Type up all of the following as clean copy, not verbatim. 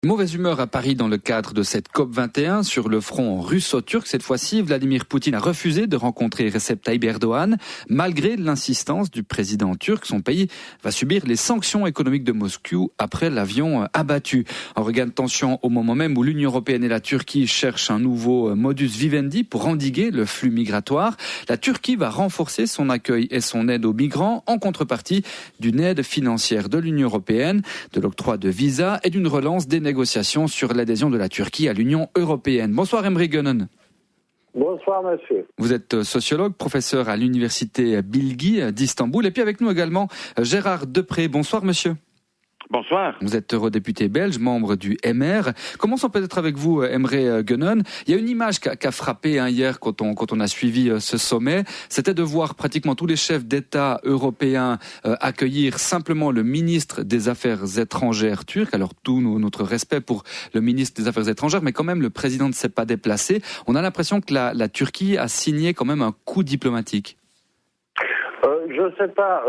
Mauvaise humeur à Paris dans le cadre de cette COP21 sur le front russo-turc. Cette fois-ci, Vladimir Poutine a refusé de rencontrer Recep Tayyip Erdogan. Malgré l'insistance du président turc, son pays va subir les sanctions économiques de Moscou après l'avion abattu. Un regain de tension au moment même où l'Union européenne et la Turquie cherchent un nouveau modus vivendi pour endiguer le flux migratoire. La Turquie va renforcer son accueil et son aide aux migrants en contrepartie d'une aide financière de l'Union européenne, de l'octroi de visas et d'une relance des négociations sur l'adhésion de la Turquie à l'Union européenne. Bonsoir Emre Gönen. Bonsoir monsieur. Vous êtes sociologue, professeur à l'université Bilgi d'Istanbul et puis avec nous également Gérard Depré. Bonsoir monsieur. Bonsoir. Vous êtes eurodéputé belge, membre du MR. Commençons peut-être avec vous, Emre Gönen. Il y a une image qui a frappé hier quand on a suivi ce sommet. C'était de voir pratiquement tous les chefs d'État européens accueillir simplement le ministre des Affaires étrangères turc. Alors tout notre respect pour le ministre des Affaires étrangères, mais quand même le président ne s'est pas déplacé. On a l'impression que la Turquie a signé quand même un coup diplomatique. Je ne sais pas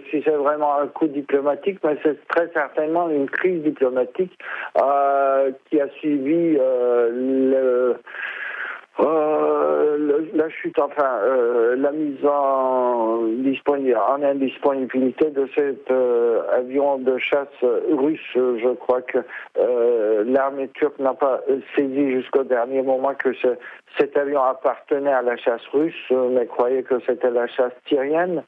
si c'est vraiment un coup diplomatique, mais c'est très certainement une crise diplomatique qui a suivi la chute, la mise en indisponibilité de cet avion de chasse russe. Je crois que l'armée turque n'a pas saisi jusqu'au dernier moment que cet avion appartenait à la chasse russe, mais croyait que c'était la chasse syrienne.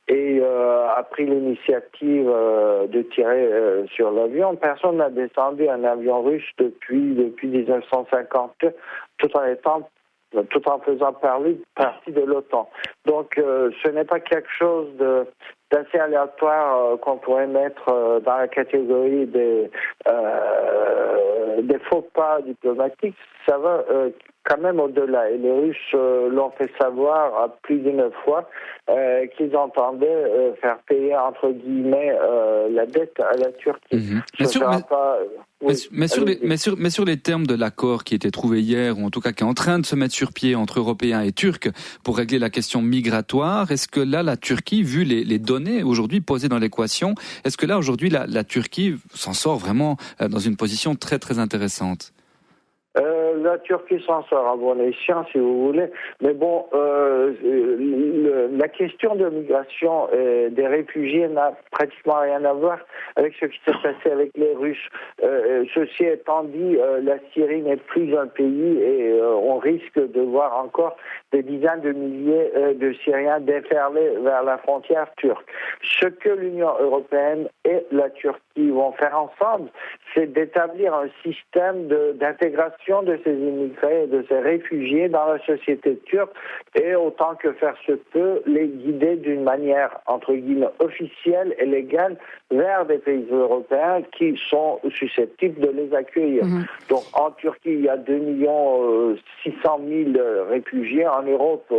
Et a pris l'initiative de tirer sur l'avion. Personne n'a descendu un avion russe depuis 1950, tout en faisant partie de l'OTAN. Donc ce n'est pas quelque chose d'assez aléatoire qu'on pourrait mettre dans la catégorie des faux pas diplomatiques. Ça va quand même au-delà. Et les Russes l'ont fait savoir à plus d'une fois qu'ils entendaient faire payer, entre guillemets, la dette à la Turquie. Mais sur les termes de l'accord qui était trouvé hier, ou en tout cas qui est en train de se mettre sur pied entre Européens et Turcs pour régler la question migratoire, est-ce que là, la Turquie, vu les données aujourd'hui posées dans l'équation, est-ce que là, aujourd'hui, la Turquie s'en sort vraiment dans une position très, très intéressante ? La Turquie s'en sort à bon escient, si vous voulez. Mais bon, la question de migration des réfugiés n'a pratiquement rien à voir avec ce qui s'est passé avec les Russes. Ceci étant dit, la Syrie n'est plus un pays et on risque de voir encore des dizaines de milliers de Syriens déferler vers la frontière turque. Ce que l'Union européenne et la Turquie vont faire ensemble, c'est d'établir un système d'intégration de ces immigrés et de ces réfugiés dans la société turque et autant que faire se peut, les guider d'une manière, entre guillemets, officielle et légale vers des pays européens qui sont susceptibles de les accueillir. Donc en Turquie, il y a 2 600 000 réfugiés. En Europe,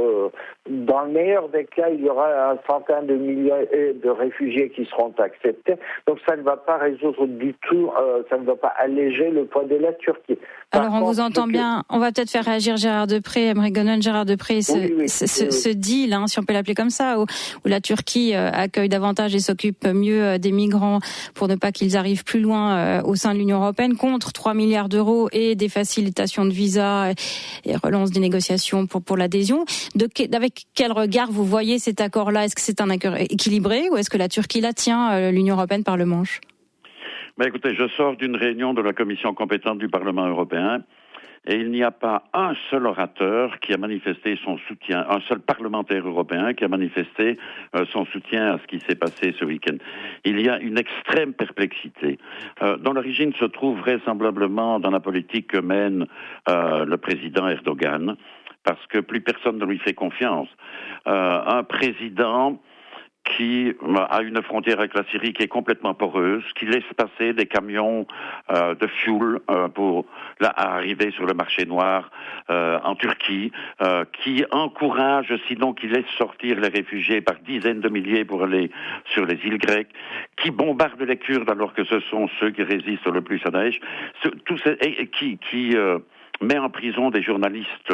dans le meilleur des cas, il y aura un centaine de milliers de réfugiés qui seront acceptés. Donc ça ne va pas résoudre du tout, ça ne va pas alléger le poids de la Turquie. Alors on vous entend bien, on va peut-être faire réagir Gérard Depré, Emre Gönen. Gérard Depré, ce deal, si on peut l'appeler comme ça, où la Turquie accueille davantage et s'occupe mieux des migrants pour ne pas qu'ils arrivent plus loin au sein de l'Union européenne, contre 3 milliards d'euros et des facilitations de visa et relance des négociations pour l'adhésion. Avec quel regard vous voyez cet accord-là ? Est-ce que c'est un accord équilibré ou est-ce que la Turquie la tient l'Union européenne par le manche ? Écoutez, je sors d'une réunion de la commission compétente du Parlement européen et il n'y a pas un seul orateur qui a manifesté son soutien, un seul parlementaire européen qui a manifesté son soutien à ce qui s'est passé ce week-end. Il y a une extrême perplexité dont l'origine se trouve vraisemblablement dans la politique que mène le président Erdogan, parce que plus personne ne lui fait confiance. Un président qui a une frontière avec la Syrie qui est complètement poreuse, qui laisse passer des camions de fuel pour arriver sur le marché noir en Turquie, qui encourage, sinon qui laisse sortir les réfugiés par dizaines de milliers pour aller sur les îles grecques, qui bombarde les Kurdes alors que ce sont ceux qui résistent le plus à Daesh, qui met en prison des journalistes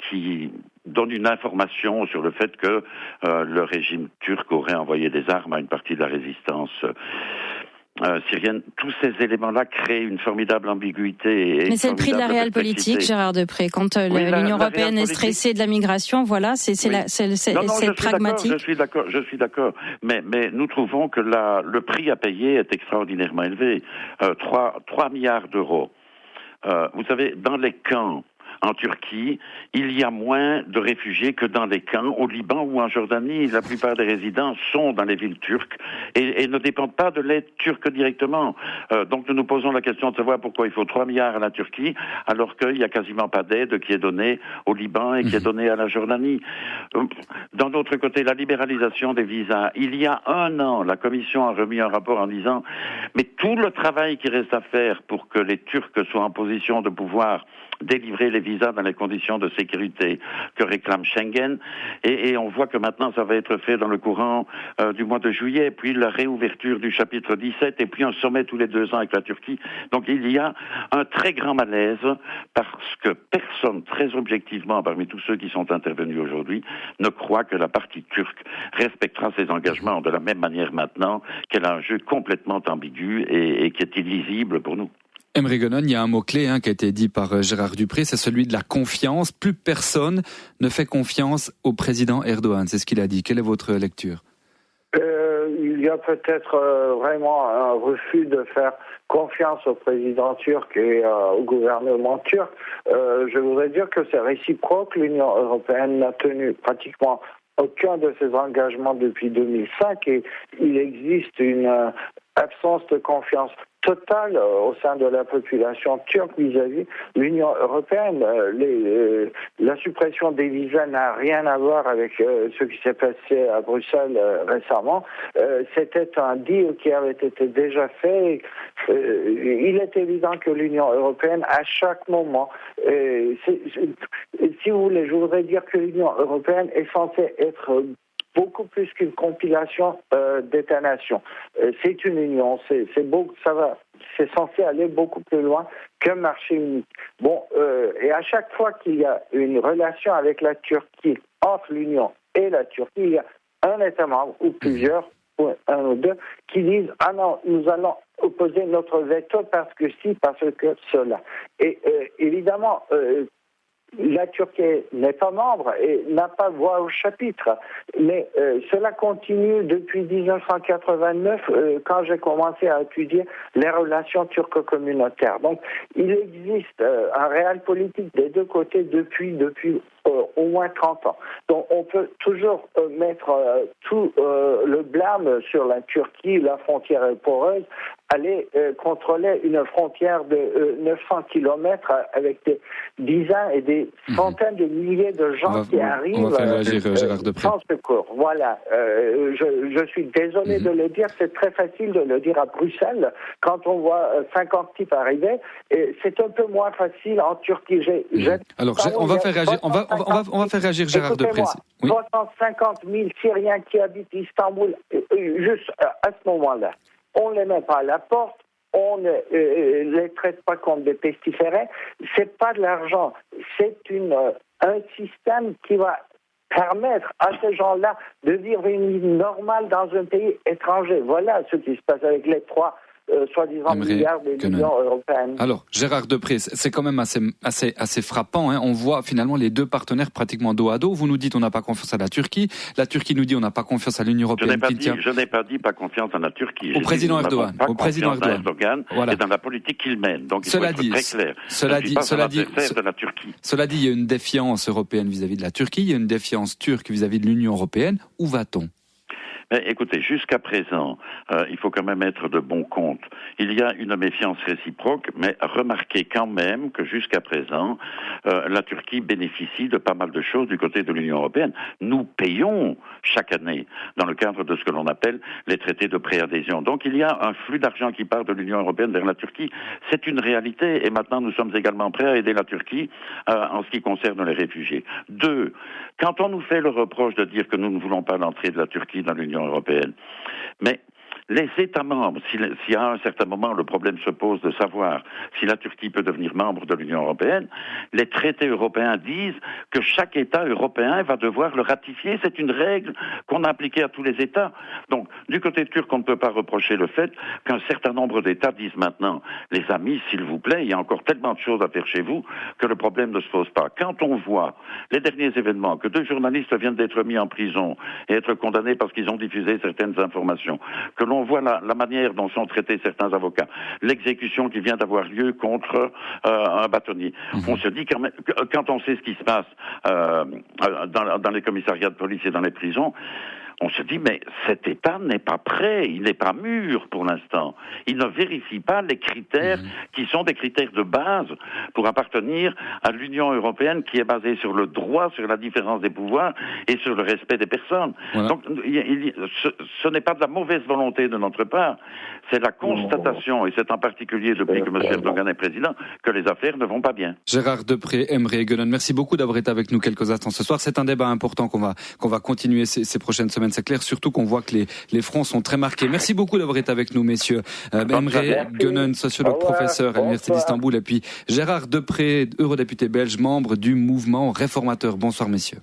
qui donnent une information sur le fait que le régime turc aurait envoyé des armes à une partie de la résistance. syrienne, tous ces éléments-là créent une formidable ambiguïté. Mais c'est le prix de la réelle politique, Gérard Depré. Quand l'Union européenne est stressée de la migration, voilà, c'est pragmatique. Je suis d'accord. Mais nous trouvons que le prix à payer est extraordinairement élevé. 3 milliards d'euros. Vous savez, dans les camps en Turquie, il y a moins de réfugiés que dans les camps au Liban ou en Jordanie. La plupart des résidents sont dans les villes turques et ne dépendent pas de l'aide turque directement. Donc nous nous posons la question de savoir pourquoi il faut 3 milliards à la Turquie alors qu'il n'y a quasiment pas d'aide qui est donnée au Liban et qui est donnée à la Jordanie. D'un autre côté, la libéralisation des visas. Il y a 1 an, la Commission a remis un rapport en disant mais tout le travail qui reste à faire pour que les Turcs soient en position de pouvoir délivrer les visas dans les conditions de sécurité que réclame Schengen. Et on voit que maintenant, ça va être fait dans le courant du mois de juillet, puis la réouverture du chapitre 17, et puis un sommet tous les 2 ans avec la Turquie. Donc il y a un très grand malaise parce que personne, très objectivement, parmi tous ceux qui sont intervenus aujourd'hui, ne croit que la partie turque respectera ses engagements de la même manière maintenant qu'elle a un jeu complètement ambigu et qui est illisible pour nous. Emre Gonon, il y a un mot-clé qui a été dit par Gérard Dupré, c'est celui de la confiance. Plus personne ne fait confiance au président Erdogan, c'est ce qu'il a dit. Quelle est votre lecture ? Il y a peut-être vraiment un refus de faire confiance au président turc et au gouvernement turc. Je voudrais dire que c'est réciproque. L'Union européenne n'a tenu pratiquement aucun de ses engagements depuis 2005 et il existe une absence de confiance totale au sein de la population turque vis-à-vis de l'Union européenne. La suppression des visas n'a rien à voir avec ce qui s'est passé à Bruxelles récemment. C'était un deal qui avait été déjà fait. Il est évident que l'Union européenne, à chaque moment, si vous voulez, je voudrais dire que l'Union européenne est censée être beaucoup plus qu'une compilation d'États-nations. C'est une union, c'est censé aller beaucoup plus loin qu'un marché unique. Et à chaque fois qu'il y a une relation avec la Turquie, entre l'Union et la Turquie, il y a un État membre ou plusieurs, ou un ou deux, qui disent « Ah non, nous allons opposer notre veto parce que si, parce que cela ». Et évidemment, la Turquie n'est pas membre et n'a pas voix au chapitre. Mais cela continue depuis 1989 quand j'ai commencé à étudier les relations turco-communautaires. Donc il existe un réel politique des deux côtés depuis au moins 30 ans. Donc on peut toujours mettre tout le blâme sur la Turquie, la frontière est poreuse, aller contrôler une frontière de 900 kilomètres avec des dizaines et des centaines de milliers de gens qui arrivent sans secours. Voilà. Je suis désolé de le dire, c'est très facile de le dire à Bruxelles quand on voit 50 types arriver. Et c'est un peu moins facile en Turquie. Alors, on va faire réagir Gérard Depré. Oui. 350 000 Syriens qui habitent Istanbul, juste à ce moment-là. On ne les met pas à la porte, on ne les traite pas comme des pestiférés. C'est pas de l'argent, c'est un système qui va permettre à ces gens-là de vivre une vie normale dans un pays étranger. Voilà ce qui se passe avec les 3 soi-disant milliards de l'Union européenne. Alors, Gérard Depré, c'est quand même assez frappant. On voit finalement les deux partenaires pratiquement dos à dos. Vous nous dites on n'a pas confiance à la Turquie nous dit on n'a pas confiance à l'Union européenne. Je n'ai pas dit pas confiance à la Turquie. Au président Erdogan. Voilà. Et dans la politique qu'il mène. Donc il faut être très clair. Cela dit, il y a une défiance européenne vis-à-vis de la Turquie, il y a une défiance turque vis-à-vis de l'Union européenne. Où va-t-on ? Mais écoutez, jusqu'à présent, il faut quand même être de bon compte. Il y a une méfiance réciproque, mais remarquez quand même que jusqu'à présent, la Turquie bénéficie de pas mal de choses du côté de l'Union européenne. Nous payons chaque année dans le cadre de ce que l'on appelle les traités de préadhésion. Donc il y a un flux d'argent qui part de l'Union européenne vers la Turquie. C'est une réalité et maintenant nous sommes également prêts à aider la Turquie en ce qui concerne les réfugiés. 2, quand on nous fait le reproche de dire que nous ne voulons pas l'entrée de la Turquie dans l'Union européenne, mais les États membres, si à un certain moment le problème se pose de savoir si la Turquie peut devenir membre de l'Union européenne, les traités européens disent que chaque État européen va devoir le ratifier. C'est une règle qu'on a appliquée à tous les États. Donc, du côté turc, on ne peut pas reprocher le fait qu'un certain nombre d'États disent maintenant, les amis, s'il vous plaît, il y a encore tellement de choses à faire chez vous que le problème ne se pose pas. Quand on voit les derniers événements, que 2 journalistes viennent d'être mis en prison et être condamnés parce qu'ils ont diffusé certaines informations, que l'on voit la manière dont sont traités certains avocats, l'exécution qui vient d'avoir lieu contre un bâtonnier. On se dit quand on sait ce qui se passe dans les commissariats de police et dans les prisons, on se dit, mais cet État n'est pas prêt, il n'est pas mûr pour l'instant. Il ne vérifie pas les critères qui sont des critères de base pour appartenir à l'Union européenne qui est basée sur le droit, sur la différence des pouvoirs et sur le respect des personnes. Voilà. Donc, ce n'est pas de la mauvaise volonté de notre part, c'est la constatation, et c'est en particulier depuis que M. Erdogan est président, que les affaires ne vont pas bien. Gérard Deprez, Emre Egonen, merci beaucoup d'avoir été avec nous quelques instants ce soir. C'est un débat important qu'on va continuer ces prochaines semaines. C'est clair, surtout qu'on voit que les fronts sont très marqués. Merci beaucoup d'avoir été avec nous, messieurs. Emre Egonen, sociologue, professeur à l'Université d'Istanbul, et puis Gérard Deprez, eurodéputé belge, membre du mouvement réformateur. Bonsoir, messieurs.